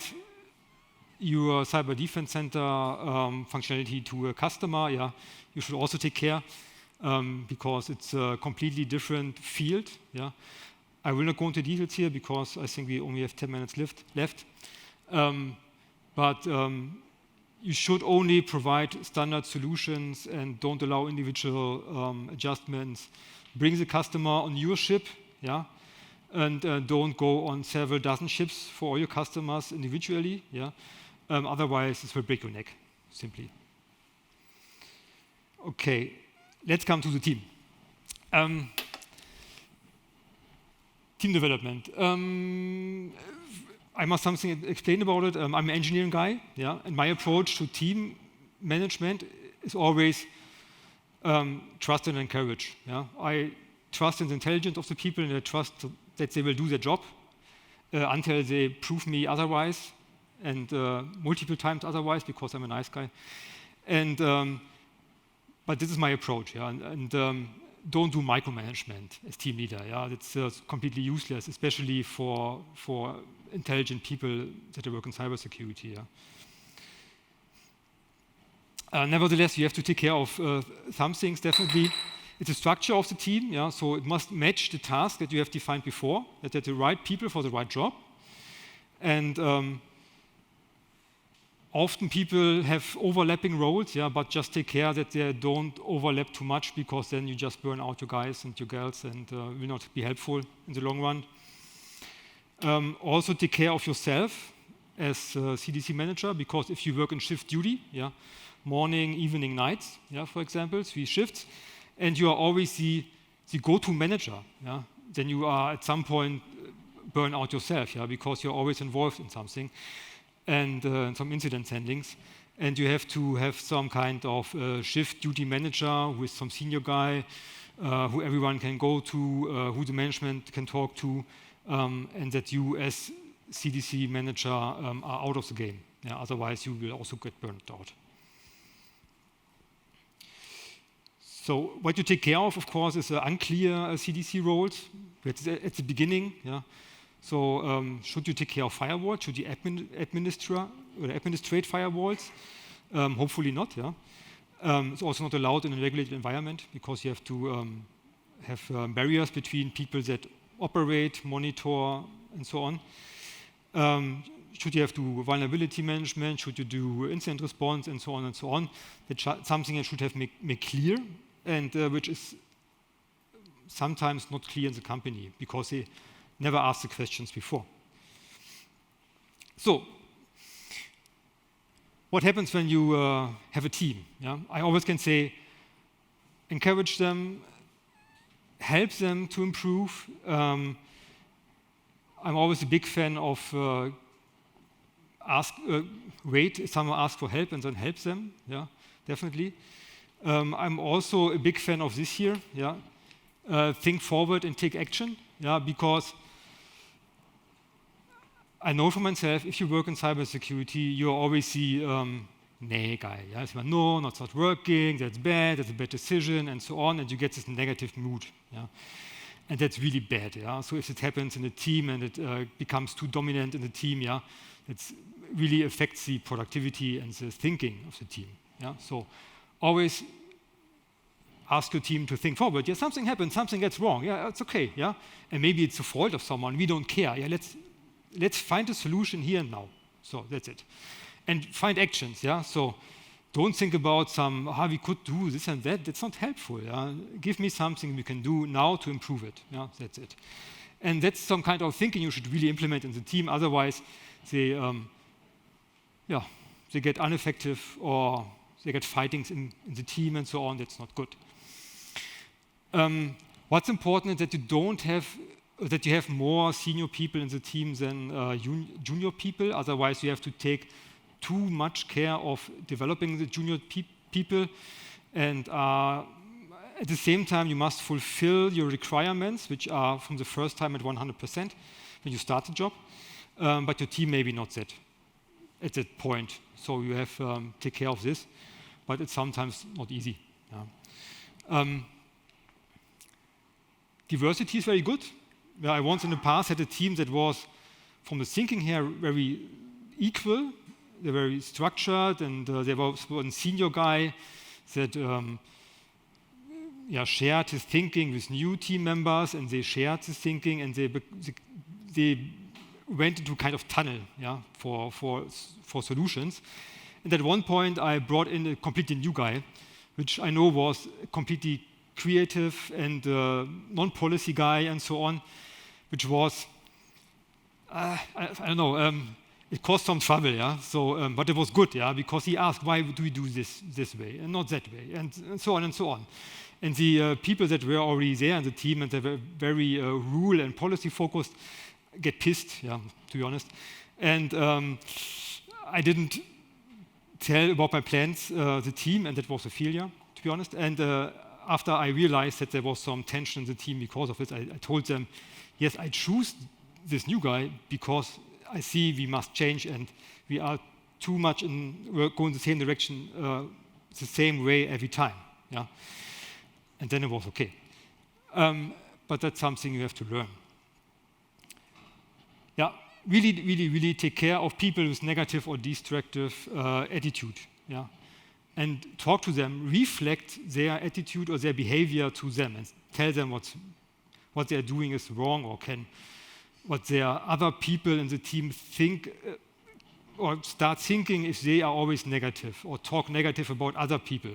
your cyber defense center functionality to a customer, yeah, you should also take care because it's a completely different field. Yeah, I will not go into details here because I think we only have 10 minutes left. But you should only provide standard solutions and don't allow individual adjustments. Bring the customer on your ship, yeah, and don't go on several dozen ships for all your customers individually, yeah. Otherwise, this will break your neck, simply. Okay, let's come to the team. Team development. I must explain about it. I'm an engineering guy, yeah, and my approach to team management is always trust and encourage. Yeah, I trust in the intelligence of the people, and I trust that they will do their job until they prove me otherwise, and multiple times otherwise, because I'm a nice guy. And but this is my approach, yeah, and don't do micromanagement as team leader. Yeah, it's completely useless, especially for intelligent people that work in cybersecurity. Yeah. Nevertheless, you have to take care of some things, definitely. It's the structure of the team, yeah, so it must match the task that you have defined before, that they're the right people for the right job. And often people have overlapping roles, yeah, but just take care that they don't overlap too much, because then you just burn out your guys and your girls and will not be helpful in the long run. Also take care of yourself as CDC manager, because if you work in shift duty, yeah, morning, evening, nights, yeah, for example, 3 shifts, and you are always the go-to manager, yeah, then you are at some point burn out yourself, yeah, because you're always involved in something and some incident handlings, and you have to have some kind of shift duty manager with some senior guy who everyone can go to, who the management can talk to, and that you as CDC manager are out of the game. Yeah, otherwise you will also get burnt out. So what you take care of course, is unclear CDC roles at the beginning. Yeah. So should you take care of firewalls? Should you administrate firewalls? Hopefully not. Yeah. It's also not allowed in a regulated environment, because you have to have barriers between people that operate, monitor, and so on. Should you have to do vulnerability management? Should you do incident response, and so on and so on? That's something that should have made clear, and which is sometimes not clear in the company, because they never asked the questions before. So, what happens when you have a team? Yeah? I always can say, encourage them, help them to improve. I'm always a big fan of wait if someone asks for help and then help them. Yeah, definitely. I'm also a big fan of this here. Yeah, think forward and take action. Yeah, because I know for myself, if you work in cybersecurity, you always see, nee, guy, yeah, no, not working, that's a bad decision, and so on, and you get this negative mood, yeah, and that's really bad, yeah. So if it happens in a team and it becomes too dominant in the team, yeah, it really affects the productivity and the thinking of the team, yeah. So always ask your team to think forward. Yeah, something happens, something gets wrong. Yeah, it's okay. Yeah, and maybe it's the fault of someone. We don't care. Yeah, let's find a solution here and now. So that's it. And find actions. Yeah, so don't think about we could do this and that. That's not helpful. Yeah, give me something we can do now to improve it. Yeah, that's it. And that's some kind of thinking you should really implement in the team. Otherwise, they get ineffective, or they get fightings in the team and so on. That's not good. What's important is that you have more senior people in the team than junior people. Otherwise, you have to take too much care of developing the junior people, and at the same time, you must fulfill your requirements, which are from the first time at 100% when you start the job. But your team maybe not at that point. So you have to take care of this, but it's sometimes not easy. Yeah. Diversity is very good. I once in the past had a team that was, from the thinking here, very equal. They're very structured, and there was one senior guy that shared his thinking with new team members, and they shared his thinking, and they went into kind of tunnel, yeah, for solutions. And at one point, I brought in a completely new guy, which I know was completely creative and non-policy guy and so on, which was, I don't know, it caused some trouble, yeah. So, but it was good, yeah, because he asked, why do we do this way and not that way, and so on and so on. And the people that were already there in the team and they were very rule and policy focused get pissed, yeah, to be honest. And I didn't tell about my plans the team, and that was a failure, to be honest. And after I realized that there was some tension in the team because of it, I told them, yes, I choose this new guy because I see we must change and we are too much we're going the same direction, the same way every time. Yeah, and then it was okay. But that's something you have to learn. Yeah, really take care of people with negative or destructive attitude. Yeah, and talk to them, reflect their attitude or their behavior to them, and tell them what they are doing is wrong, or what their other people in the team think, or start thinking if they are always negative or talk negative about other people.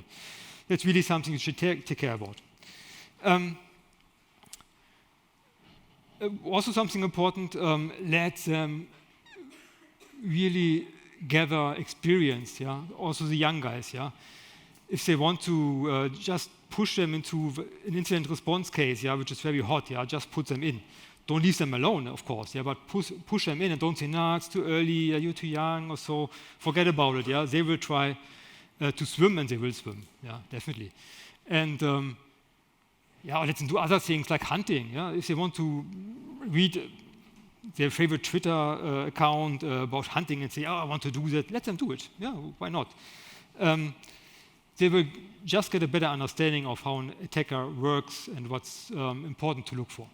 That's really something you should take care about. Also something important, let them really gather experience, yeah? Also the young guys, yeah? If they want to just push them into an incident response case, yeah, which is very hot, yeah, just put them in. Don't leave them alone, of course, yeah, but push them in and don't say, nah, it's too early, you're too young, or so. Forget about it, yeah. They will try to swim, and they will swim, yeah, definitely. And yeah, let them do other things like hunting, yeah. If they want to read their favorite Twitter account about hunting and say, oh, I want to do that, let them do it, yeah, why not? They will just get a better understanding of how an attacker works and what's important to look for.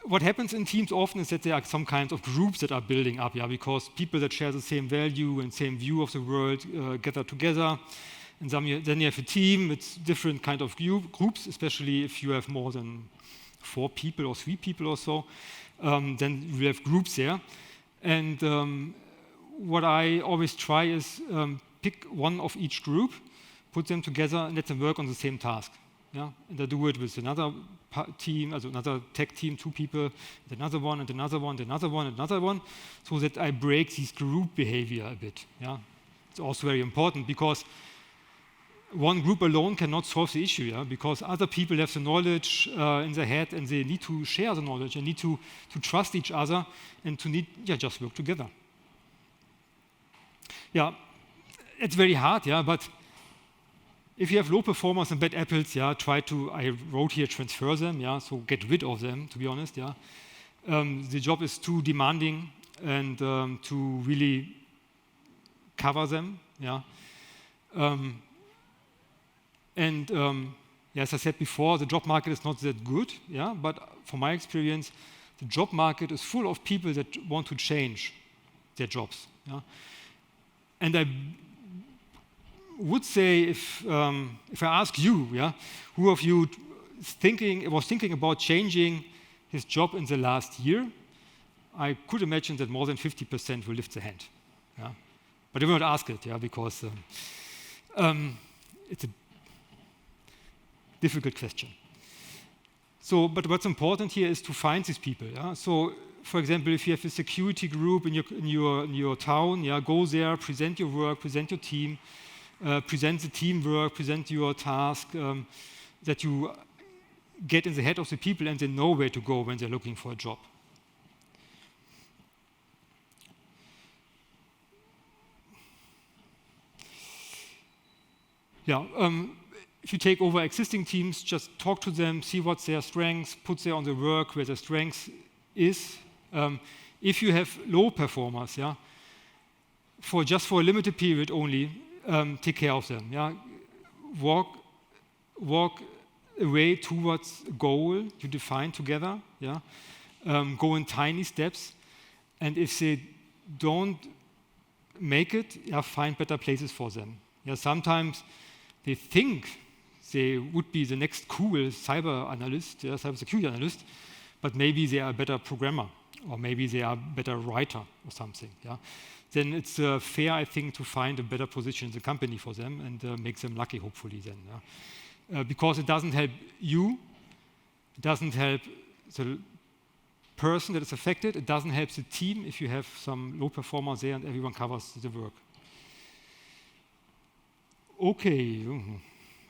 What happens in teams often is that there are some kinds of groups that are building up, yeah, because people that share the same value and same view of the world gather together. And then you have a team with different kind of groups, especially if you have more than 4 people or 3 people or so. Then we have groups there. And what I always try is pick one of each group, put them together, and let them work on the same task. Yeah? And I do it with another team, also another tech team, 2 people, and another one, and another one, and another one, and another one, so that I break this group behavior a bit. Yeah? It's also very important because one group alone cannot solve the issue, yeah? Because other people have the knowledge in their head, and they need to share the knowledge, and need to trust each other, and to just work together. Yeah, it's very hard, yeah, but if you have low performers and bad apples, yeah, I wrote here transfer them, yeah, so get rid of them, to be honest, yeah. The job is too demanding and to really cover them, yeah. As I said before, the job market is not that good, yeah, but from my experience, the job market is full of people that want to change their jobs, yeah. And I would say, if I ask you, yeah, who of you was thinking about changing his job in the last year, I could imagine that more than 50% will lift the hand. Yeah? But I will not ask it, yeah, because it's a difficult question. So, but what's important here is to find these people. Yeah? So, for example, if you have a security group in your town, yeah, go there, present your work, present your team, present the teamwork, present your task, that you get in the head of the people and they know where to go when they're looking for a job. Yeah, if you take over existing teams, just talk to them, see what's their strengths, put them on the work where their strengths is. If you have low performers, yeah, for a limited period only, take care of them. Yeah, walk away towards a goal you define together. Yeah, go in tiny steps, and if they don't make it, yeah, find better places for them. Yeah, sometimes they think they would be the next cool cyber analyst, yeah, cyber security analyst, but maybe they are a better programmer, or maybe they are a better writer or something. Yeah? Then it's fair, I think, to find a better position in the company for them and make them lucky, hopefully, then. Yeah? Because it doesn't help you, it doesn't help the person that is affected, it doesn't help the team if you have some low performers there and everyone covers the work. Okay,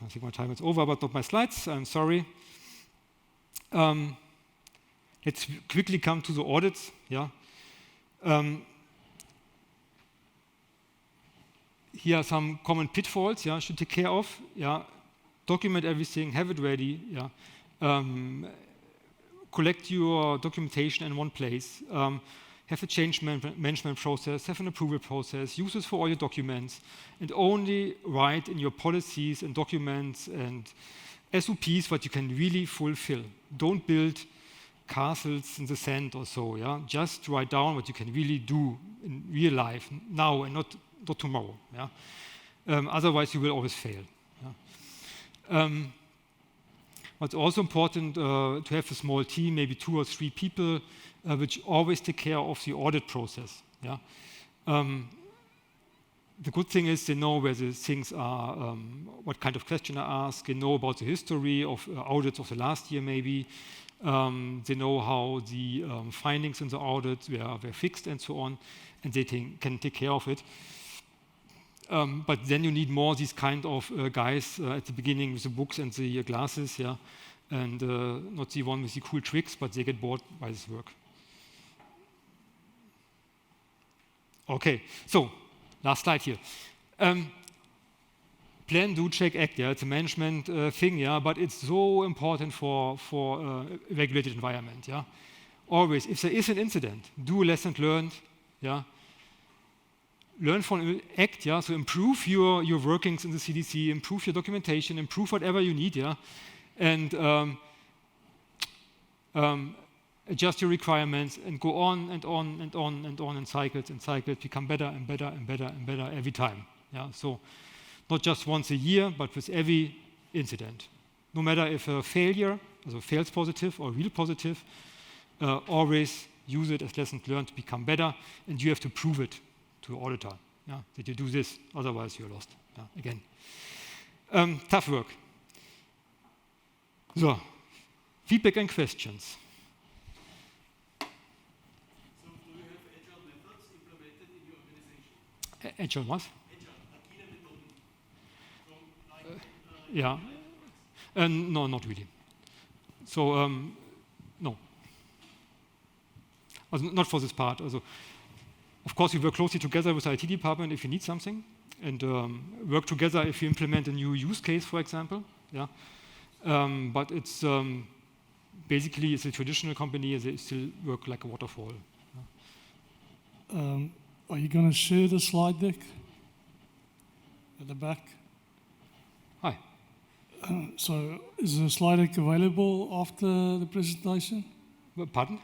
I think my time is over, but not my slides, I'm sorry. Let's quickly come to the audits. Yeah. Here are some common pitfalls, yeah, should take care of. Yeah. Document everything, have it ready. Yeah. Collect your documentation in one place. Have a change management process, have an approval process, use this for all your documents, and only write in your policies and documents and SOPs what you can really fulfill. Don't build castles in the sand or so, yeah? Just write down what you can really do in real life now, and not tomorrow. Yeah? Otherwise, you will always fail. Yeah? It's also important to have a small team, maybe 2 or 3 people, which always take care of the audit process. Yeah? The good thing is they know where the things are, what kind of question I ask. They know about the history of audits of the last year, maybe. They know how the findings in the audit were fixed and so on, and they can take care of it. But then you need more these kind of guys at the beginning with the books and the glasses, yeah, and not the one with the cool tricks, but they get bored by this work. Okay, so last slide here. Plan, do, check, act. Yeah, it's a management thing. Yeah, but it's so important for a regulated environment. Yeah, always, if there is an incident, do lessons learned. Yeah, learn from act. Yeah, so improve your workings in the CDC, improve your documentation, improve whatever you need. Yeah, and adjust your requirements and go on and on and on and on in cycles and cycles, become better and better and better and better every time. Yeah, so not just once a year, but with every incident. No matter if a failure, also fails positive or real positive, always use it as lessons learned to become better, and you have to prove it to the auditor, yeah, that you do this, otherwise you're lost. Yeah, again. Tough work. So, feedback and questions. Agile what? Yeah. No, not really. So, no. Not for this part. Also, of course, we work closely together with the IT department if you need something, and work together if you implement a new use case, for example. Yeah. But it's basically it's a traditional company. They still work like a waterfall. Yeah. Are you going to share the slide deck at the back? Hi. So is the slide deck available after the presentation? Pardon?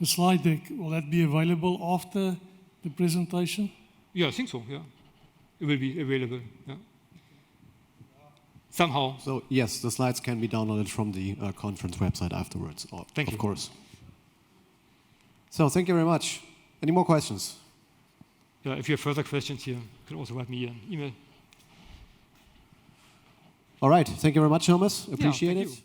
The slide deck, will that be available after the presentation? Yeah, I think so, yeah. It will be available, yeah. Somehow. So yes, the slides can be downloaded from the conference website afterwards, Thank you. Of course. So thank you very much. Any more questions? Yeah, if you have further questions here, you can also write me an email. All right. Thank you very much, Thomas. Appreciate it. Thank you.